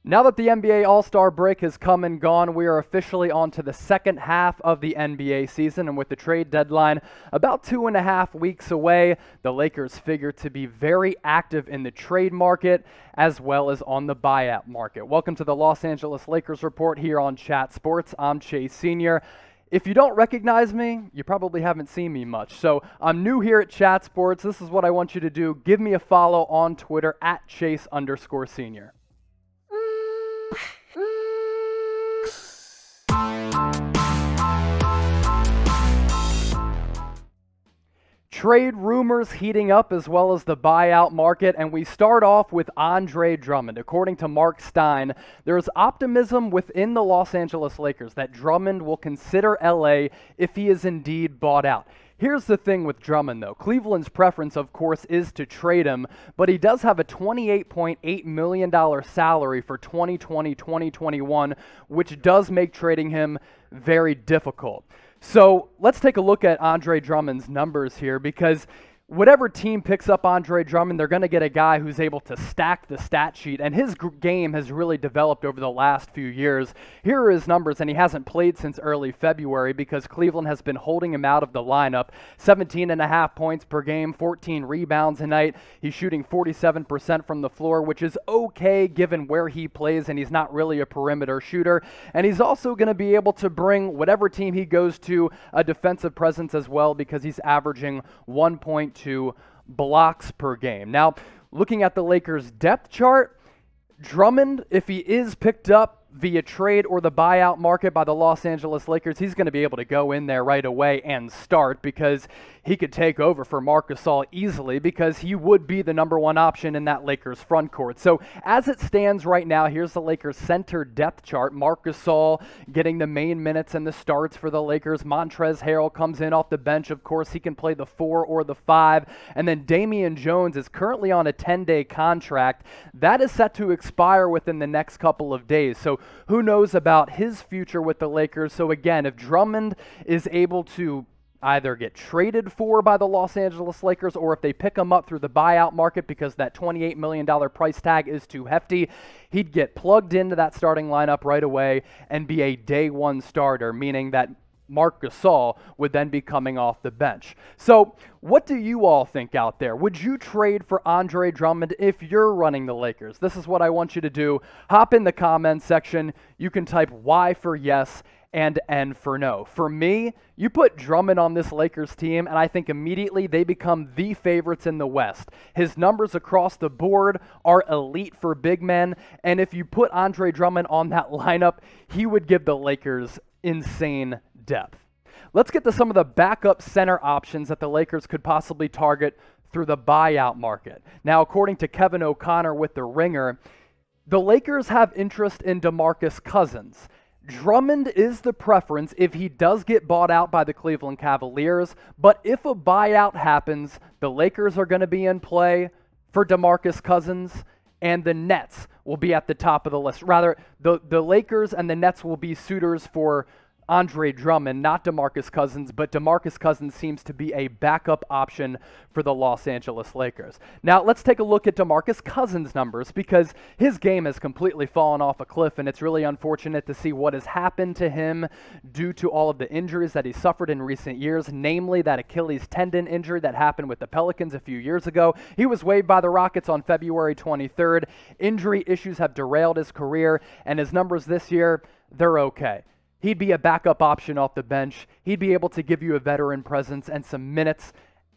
Now that the NBA All-Star break has come and gone, we are officially on to the second half of the NBA season, and with the trade deadline about 2.5 weeks away, the Lakers figure to be very active in the trade market as well as on the buyout market. Welcome to the Los Angeles Lakers Report here on Chat Sports. I'm Chase Sr. If you don't recognize me, you probably haven't seen me much. So I'm new here at Chat Sports. This is what I want you to do. Give me a follow on Twitter at Chase_Senior. Trade rumors heating up as well as the buyout market, and we start off with Andre Drummond. According to Mark Stein, there is optimism within the Los Angeles Lakers that Drummond will consider LA if he is indeed bought out. Here's the thing with Drummond, though. Cleveland's preference, of course, is to trade him, but he does have a $28.8 million salary for 2020-2021, which does make trading him very difficult. So let's take a look at Andre Drummond's numbers here, because whatever team picks up Andre Drummond, they're going to get a guy who's able to stack the stat sheet, and his game has really developed over the last few years. Here are his numbers, and he hasn't played since early February because Cleveland has been holding him out of the lineup. 17.5 points per game, 14 rebounds a night. He's shooting 47% from the floor, which is okay given where he plays, and he's not really a perimeter shooter. And he's also going to be able to bring whatever team he goes to a defensive presence as well, because he's averaging 1.2 blocks per game. Now, looking at the Lakers' depth chart, Drummond, if he is picked up via trade or the buyout market by the Los Angeles Lakers, he's going to be able to go in there right away and start, because he could take over for Marc Gasol easily, because he would be the number one option in that Lakers front court. So as it stands right now, here's the Lakers center depth chart. Marc Gasol getting the main minutes and the starts for the Lakers. Montrezl Harrell comes in off the bench. Of course, he can play the 4 or the 5. And then Damian Jones is currently on a 10-day contract. That is set to expire within the next couple of days. So who knows about his future with the Lakers? So again, if Drummond is able to either get traded for by the Los Angeles Lakers, or if they pick him up through the buyout market because that $28 million price tag is too hefty, he'd get plugged into that starting lineup right away and be a day one starter, meaning that Marc Gasol would then be coming off the bench. So what do you all think out there? Would you trade for Andre Drummond if you're running the Lakers? This is what I want you to do. Hop in the comments section. You can type Y for yes and N for no. For me, you put Drummond on this Lakers team, and I think immediately they become the favorites in the West. His numbers across the board are elite for big men, and if you put Andre Drummond on that lineup, he would give the Lakers insane depth. Let's get to some of the backup center options that the Lakers could possibly target through the buyout market. Now, according to Kevin O'Connor with The Ringer, the Lakers have interest in DeMarcus Cousins. Drummond is the preference if he does get bought out by the Cleveland Cavaliers, but if a buyout happens, the Lakers are going to be in play for DeMarcus Cousins, and the Nets will be at the top of the list. Rather, the Lakers and the Nets will be suitors for Andre Drummond, not DeMarcus Cousins, but DeMarcus Cousins seems to be a backup option for the Los Angeles Lakers. Now, let's take a look at DeMarcus Cousins' numbers, because his game has completely fallen off a cliff, and it's really unfortunate to see what has happened to him due to all of the injuries that he suffered in recent years, namely that Achilles tendon injury that happened with the Pelicans a few years ago. He was waived by the Rockets on February 23rd. Injury issues have derailed his career, and his numbers this year, they're okay. He'd be a backup option off the bench. He'd be able to give you a veteran presence and some minutes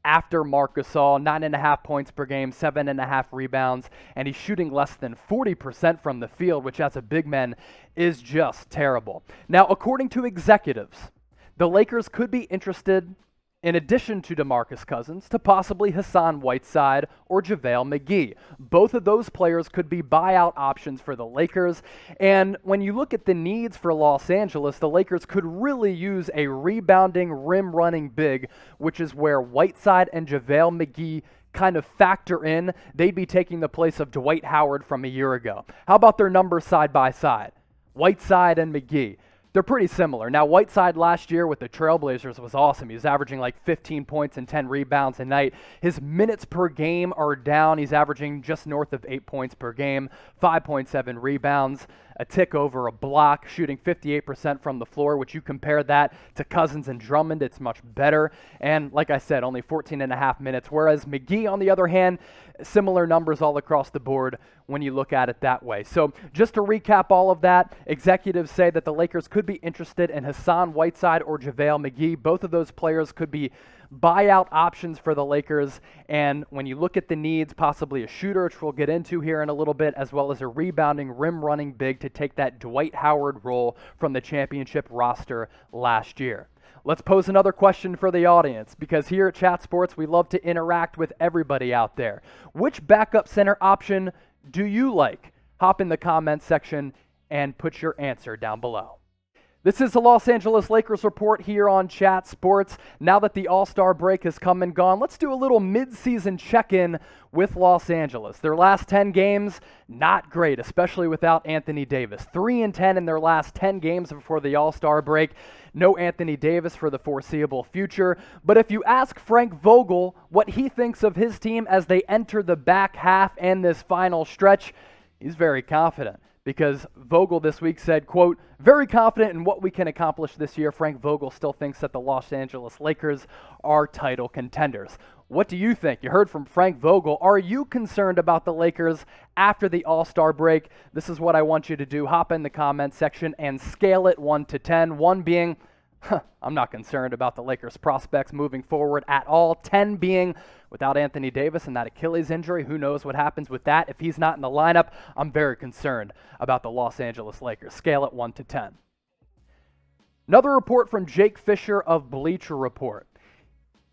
after Marc Gasol. 9.5 points per game, 7.5 rebounds, and he's shooting less than 40% from the field, which as a big man is just terrible. Now, according to executives, the Lakers could be interested, in addition to DeMarcus Cousins, to possibly Hassan Whiteside or JaVale McGee. Both of those players could be buyout options for the Lakers. And when you look at the needs for Los Angeles, the Lakers could really use a rebounding, rim-running big, which is where Whiteside and JaVale McGee kind of factor in. They'd be taking the place of Dwight Howard from a year ago. How about their numbers side by side? Whiteside and McGee. they're pretty similar. Now, Whiteside last year with the Trailblazers was awesome. He was averaging like 15 points and 10 rebounds a night. His minutes per game are down. He's averaging just north of 8 points per game, 5.7 rebounds, a tick over a block, shooting 58% from the floor, which you compare that to Cousins and Drummond, it's much better. And like I said, only 14 and a half minutes, whereas McGee, on the other hand, similar numbers all across the board when you look at it that way. So just to recap all of that, executives say that the Lakers could be interested in Hassan Whiteside or JaVale McGee. Both of those players could be buyout options for the Lakers, and when you look at the needs, possibly a shooter, which we'll get into here in a little bit, as well as a rebounding, rim-running big to take that Dwight Howard role from the championship roster last year. Let's pose another question for the audience, because here at Chat Sports, we love to interact with everybody out there. Which backup center option do you like? Hop in the comments section and put your answer down below. This is the Los Angeles Lakers report here on Chat Sports. Now that the All-Star break has come and gone, let's do a little mid-season check-in with Los Angeles. Their last 10 games, not great, especially without Anthony Davis. 3-10 in their last 10 games before the All-Star break. No Anthony Davis for the foreseeable future. But if you ask Frank Vogel what he thinks of his team as they enter the back half and this final stretch, he's very confident. Because Vogel this week said, quote, very confident in what we can accomplish this year. Frank Vogel still thinks that the Los Angeles Lakers are title contenders. What do you think? You heard from Frank Vogel. Are you concerned about the Lakers after the All-Star break? This is what I want you to do. Hop in the comments section and scale it 1 to 10. 1 being, I'm not concerned about the Lakers' prospects moving forward at all. 10 being, without Anthony Davis and that Achilles injury, who knows what happens with that. If he's not in the lineup, I'm very concerned about the Los Angeles Lakers. Scale it 1 to 10. Another report from Jake Fisher of Bleacher Report.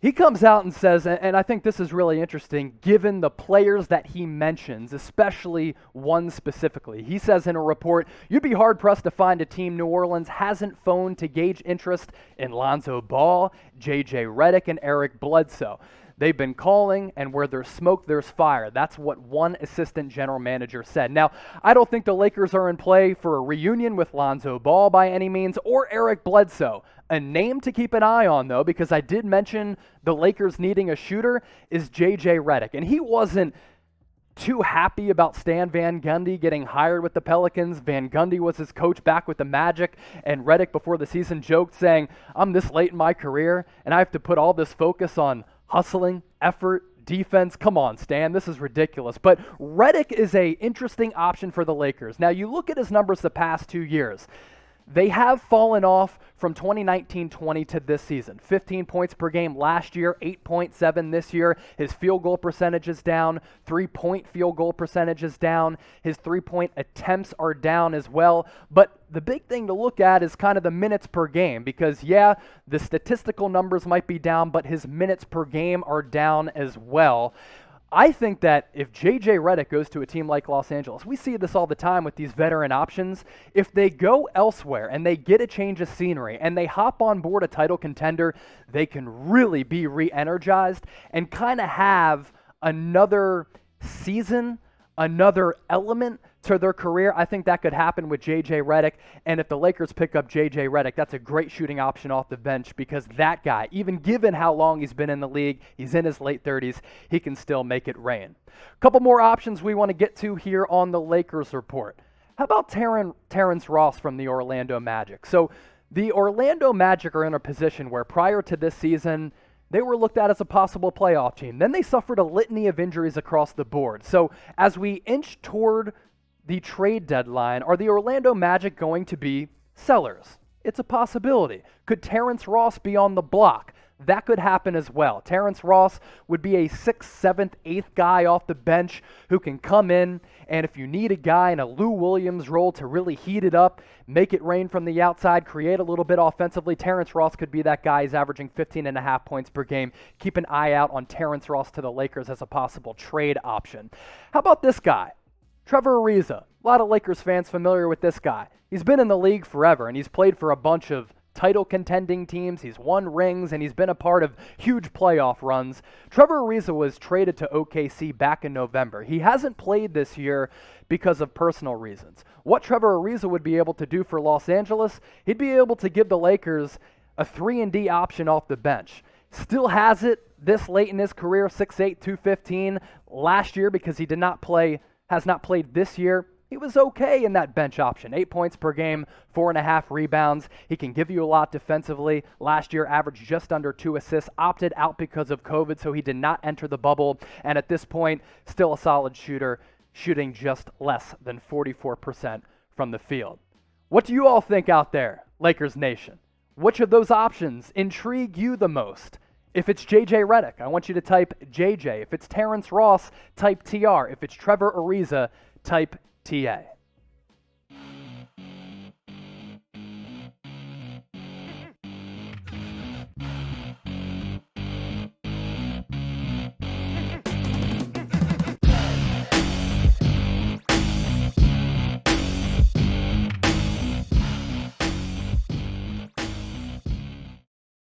He comes out and says, and I think this is really interesting, given the players that he mentions, especially one specifically. He says in a report, you'd be hard-pressed to find a team New Orleans hasn't phoned to gauge interest in Lonzo Ball, J.J. Redick, and Eric Bledsoe. They've been calling, and where there's smoke, there's fire. That's what one assistant general manager said. Now, I don't think the Lakers are in play for a reunion with Lonzo Ball by any means, or Eric Bledsoe. A name to keep an eye on, though, because I did mention the Lakers needing a shooter, is J.J. Redick. And he wasn't too happy about Stan Van Gundy getting hired with the Pelicans. Van Gundy was his coach back with the Magic, and Redick before the season joked saying, I'm this late in my career, and I have to put all this focus on hustling, effort, defense. Come on, Stan, this is ridiculous. But Redick is an interesting option for the Lakers. Now, you look at his numbers the past 2 years. They have fallen off from 2019-20 to this season. 15 points per game last year, 8.7 this year. His field goal percentage is down. 3-point field goal percentage is down. His 3-point attempts are down as well. But the big thing to look at is kind of the minutes per game because, yeah, the statistical numbers might be down, but his minutes per game are down as well. I think that if J.J. Redick goes to a team like Los Angeles, we see this all the time with these veteran options. If they go elsewhere and they get a change of scenery and they hop on board a title contender, they can really be re-energized and kind of have another season, another element to their career. I think that could happen with J.J. Redick, and if the Lakers pick up J.J. Redick, that's a great shooting option off the bench because that guy, even given how long he's been in the league, he's in his late 30s, he can still make it rain. A couple more options we want to get to here on the Lakers report. How about Terrence Ross from the Orlando Magic? So the Orlando Magic are in a position where prior to this season, they were looked at as a possible playoff team. Then they suffered a litany of injuries across the board. So as we inch toward the trade deadline, are the Orlando Magic going to be sellers? It's a possibility. Could Terrence Ross be on the block? That could happen as well. Terrence Ross would be a 6th, 7th, 8th guy off the bench who can come in, and if you need a guy in a Lou Williams role to really heat it up, make it rain from the outside, create a little bit offensively, Terrence Ross could be that guy. He's averaging 15.5 points per game. Keep an eye out on Terrence Ross to the Lakers as a possible trade option. How about this guy? Trevor Ariza. A lot of Lakers fans familiar with this guy. He's been in the league forever, and he's played for a bunch of title contending teams, he's won rings, and he's been a part of huge playoff runs. Trevor Ariza was traded to OKC back in November. He hasn't played this year because of personal reasons. What Trevor Ariza would be able to do for Los Angeles, he'd be able to give the Lakers a 3-and-D option off the bench. Still has it this late in his career, 6'8", 215. Last year, because he has not played this year, he was okay in that bench option. 8 points per game, 4.5 rebounds. He can give you a lot defensively. Last year, averaged just under 2 assists, opted out because of COVID, so he did not enter the bubble. And at this point, still a solid shooter, shooting just less than 44% from the field. What do you all think out there, Lakers Nation? Which of those options intrigue you the most? If it's JJ Redick, I want you to type JJ. If it's Terrence Ross, type TR. If it's Trevor Ariza, type TA.